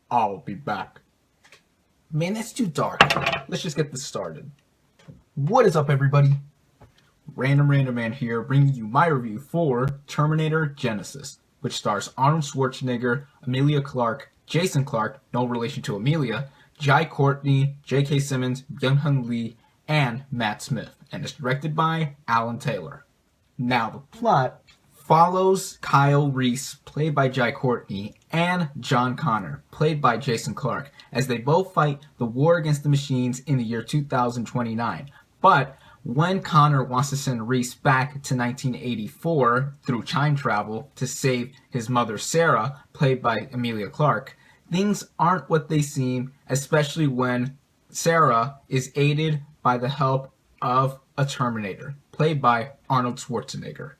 I'll be back. Man, that's too dark. Let's just get this started. What is up, everybody? RandomRandomMan here, bringing you my review for Terminator Genisys, which stars Arnold Schwarzenegger, Emilia Clarke, Jason Clarke, no relation to Emilia, Jai Courtney, J.K. Simmons, Byung-Hun Lee, and Matt Smith, and is directed by Alan Taylor. Now, the plot follows Kyle Reese, played by Jai Courtney, and John Connor, played by Jason Clarke, as they both fight the war against the machines in the year 2029. But when Connor wants to send Reese back to 1984 through time travel to save his mother Sarah, played by Emilia Clarke, things aren't what they seem, especially when Sarah is aided by the help of a Terminator, played by Arnold Schwarzenegger.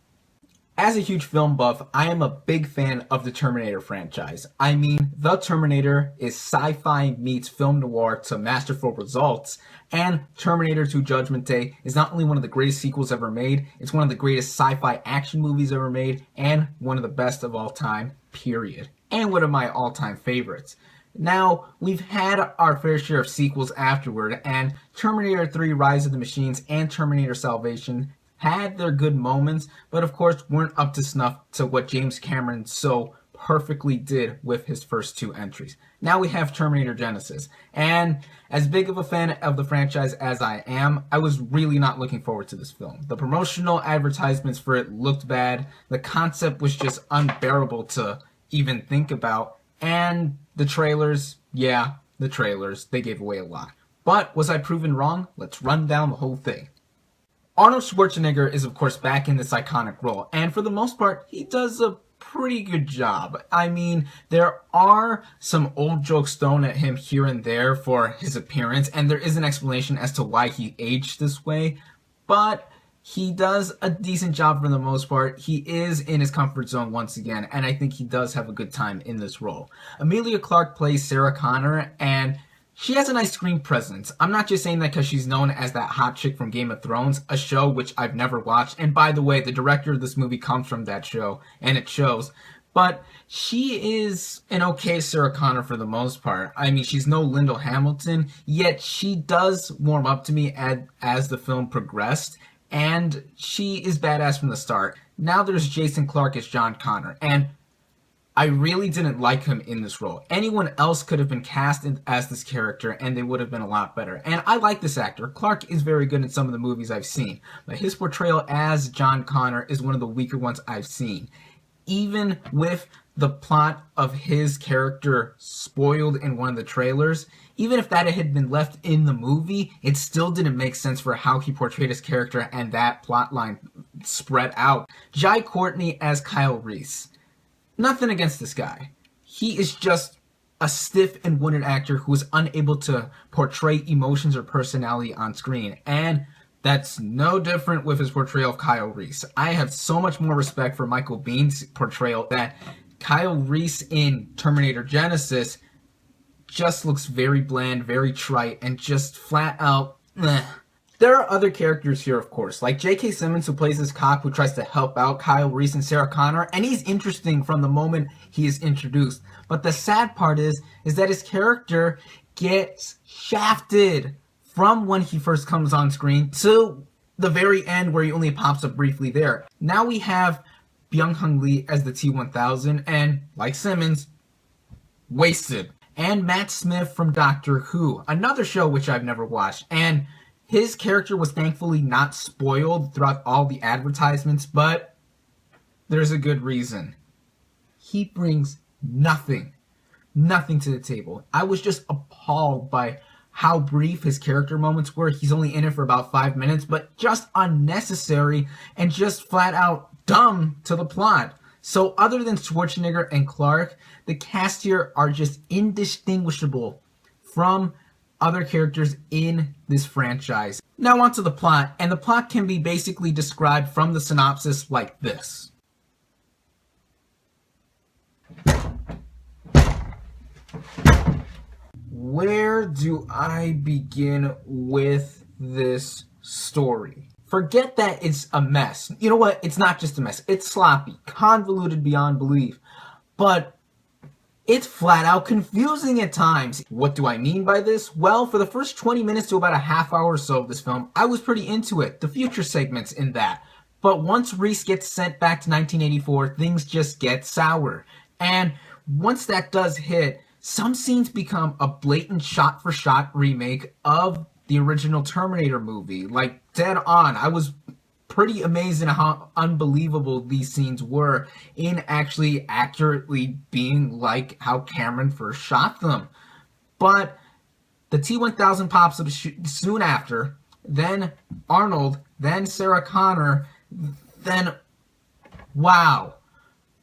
As a huge film buff, I am a big fan of the Terminator franchise. I mean, The Terminator is sci-fi meets film noir to masterful results, and Terminator 2 Judgment Day is not only one of the greatest sequels ever made, it's one of the greatest sci-fi action movies ever made, and one of the best of all time, period. And one of my all-time favorites. Now, we've had our fair share of sequels afterward, and Terminator 3 Rise of the Machines and Terminator Salvation had their good moments, but of course weren't up to snuff to what James Cameron so perfectly did with his first two entries. Now we have Terminator Genisys, and as big of a fan of the franchise as I am, I was really not looking forward to this film. The promotional advertisements for it looked bad, the concept was just unbearable to even think about, and the trailers, they gave away a lot. But was I proven wrong? Let's run down the whole thing. Arnold Schwarzenegger is, of course, back in this iconic role, and for the most part, he does a pretty good job. I mean, there are some old jokes thrown at him here and there for his appearance, and there is an explanation as to why he aged this way, but he does a decent job for the most part. He is in his comfort zone once again, and I think he does have a good time in this role. Emilia Clarke plays Sarah Connor, and she has a nice screen presence. I'm not just saying that because she's known as that hot chick from Game of Thrones, a show which I've never watched. And by the way, the director of this movie comes from that show, and it shows. But she is an okay Sarah Connor for the most part. I mean, she's no Lyndall Hamilton, yet she does warm up to me as the film progressed. And she is badass from the start. Now there's Jason Clarke as John Connor, and I really didn't like him in this role. Anyone else could have been cast as this character, and they would have been a lot better. And I like this actor. Clarke is very good in some of the movies I've seen, but his portrayal as John Connor is one of the weaker ones I've seen. Even with the plot of his character spoiled in one of the trailers, even if that had been left in the movie, it still didn't make sense for how he portrayed his character and that plot line spread out. Jai Courtney as Kyle Reese. Nothing against this guy. He is just a stiff and wooden actor who is unable to portray emotions or personality on screen. And that's no different with his portrayal of Kyle Reese. I have so much more respect for Michael Biehn's portrayal that Kyle Reese in Terminator Genisys just looks very bland, very trite, and just flat out, meh. There are other characters here, of course, like J.K. Simmons, who plays this cop who tries to help out Kyle Reese and Sarah Connor, and he's interesting from the moment he is introduced. But the sad part is that his character gets shafted from when he first comes on screen to the very end where he only pops up briefly there. Now we have Byung-Hun Lee as the T-1000, and, like Simmons, wasted. And Matt Smith from Doctor Who, another show which I've never watched, and his character was thankfully not spoiled throughout all the advertisements, but there's a good reason. He brings nothing to the table. I was just appalled by how brief his character moments were. He's only in it for about 5 minutes, but just unnecessary and just flat out dumb to the plot. So other than Schwarzenegger and Clarke, the cast here are just indistinguishable from other characters in this franchise. Now onto the plot, and the plot can be basically described from the synopsis like this. Where do I begin with this story? Forget that it's a mess. You know what? It's not just a mess. It's sloppy, convoluted beyond belief. But It's flat out confusing at times. What do I mean by this? Well, for the first 20 minutes to about a half hour or so of this film, I was pretty into it. The future segments in that. But once Reese gets sent back to 1984, things just get sour. And once that does hit, some scenes become a blatant shot-for-shot remake of the original Terminator movie. Like, dead on. I was pretty amazing how unbelievable these scenes were in actually accurately being like how Cameron first shot them. But the T-1000 pops up soon after, then Arnold, then Sarah Connor, then wow.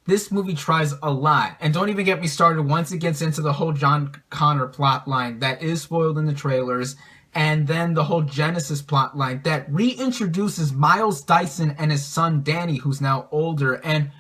This movie tries a lot. And don't even get me started once it gets into the whole John Connor plotline that is spoiled in the trailers, and then the whole Genisys plotline that reintroduces Miles Dyson and his son Danny, who's now older. And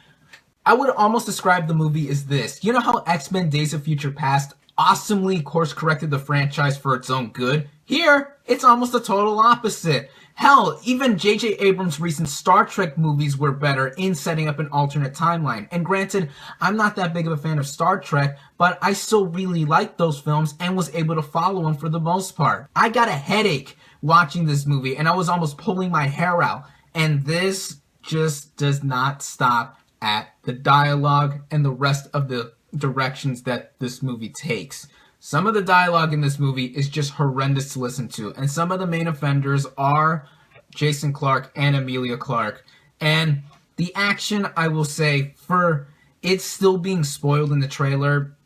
I would almost describe the movie as this. You know how X-Men Days of Future Past awesomely course-corrected the franchise for its own good? Here, it's almost the total opposite. Hell, even J.J. Abrams' recent Star Trek movies were better in setting up an alternate timeline. And granted, I'm not that big of a fan of Star Trek, but I still really liked those films and was able to follow them for the most part. I got a headache watching this movie, and I was almost pulling my hair out. And this just does not stop at the dialogue and the rest of the directions that this movie takes. Some of the dialogue in this movie is just horrendous to listen to, and some of the main offenders are Jason Clarke and Emilia Clarke. And the action, I will say, for it still being spoiled in the trailer,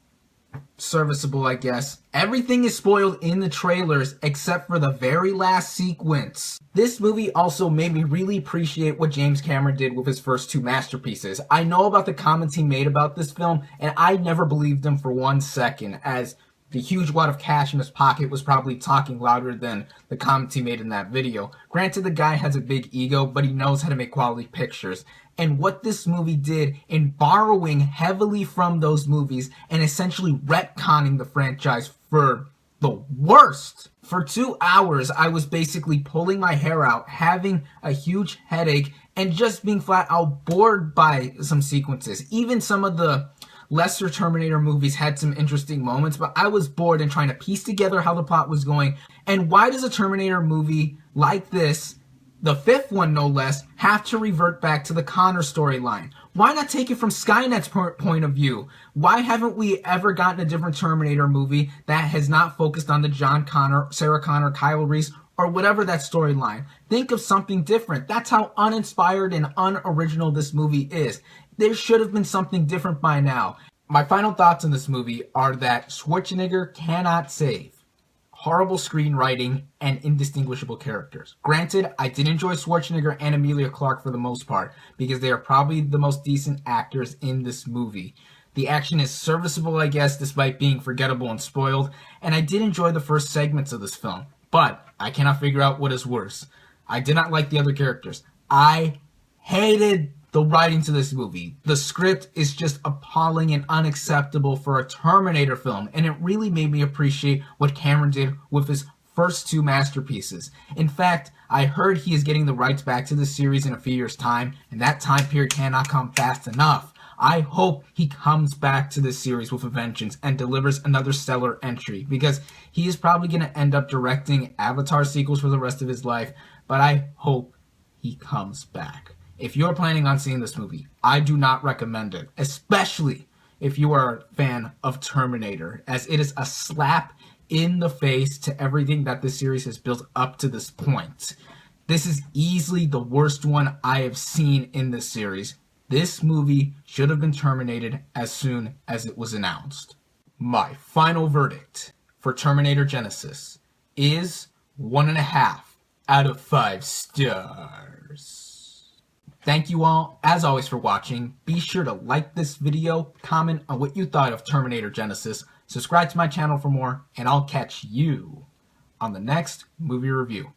serviceable, I guess. Everything is spoiled in the trailers except for the very last sequence. This movie also made me really appreciate what James Cameron did with his first two masterpieces. I know about the comments he made about this film, and I never believed him for 1 second, as the huge wad of cash in his pocket was probably talking louder than the comments he made in that video. Granted, the guy has a big ego, but he knows how to make quality pictures. And what this movie did in borrowing heavily from those movies and essentially retconning the franchise for the worst. For 2 hours, I was basically pulling my hair out, having a huge headache, and just being flat out bored by some sequences. Even some of the lesser Terminator movies had some interesting moments, but I was bored and trying to piece together how the plot was going. And why does a Terminator movie like this, the fifth one no less, have to revert back to the Connor storyline? Why not take it from Skynet's point of view? Why haven't we ever gotten a different Terminator movie that has not focused on the John Connor, Sarah Connor, Kyle Reese, or whatever that storyline? Think of something different. That's how uninspired and unoriginal this movie is. There should have been something different by now. My final thoughts on this movie are that Schwarzenegger cannot save horrible screenwriting and indistinguishable characters. Granted, I did enjoy Schwarzenegger and Emilia Clarke for the most part, because they are probably the most decent actors in this movie. The action is serviceable, I guess, despite being forgettable and spoiled, and I did enjoy the first segments of this film. But I cannot figure out what is worse. I did not like the other characters. I hated the writing to this movie. The script is just appalling and unacceptable for a Terminator film, and it really made me appreciate what Cameron did with his first two masterpieces. In fact, I heard he is getting the rights back to the series in a few years' time, and that time period cannot come fast enough. I hope he comes back to this series with a vengeance and delivers another stellar entry, because he is probably going to end up directing Avatar sequels for the rest of his life, but I hope he comes back. If you're planning on seeing this movie, I do not recommend it, especially if you are a fan of Terminator, as it is a slap in the face to everything that this series has built up to this point. This is easily the worst one I have seen in this series. This movie should have been terminated as soon as it was announced. My final verdict for Terminator Genisys is 1.5 out of 5 stars. Thank you all, as always, for watching. Be sure to like this video, comment on what you thought of Terminator Genisys, subscribe to my channel for more, and I'll catch you on the next movie review.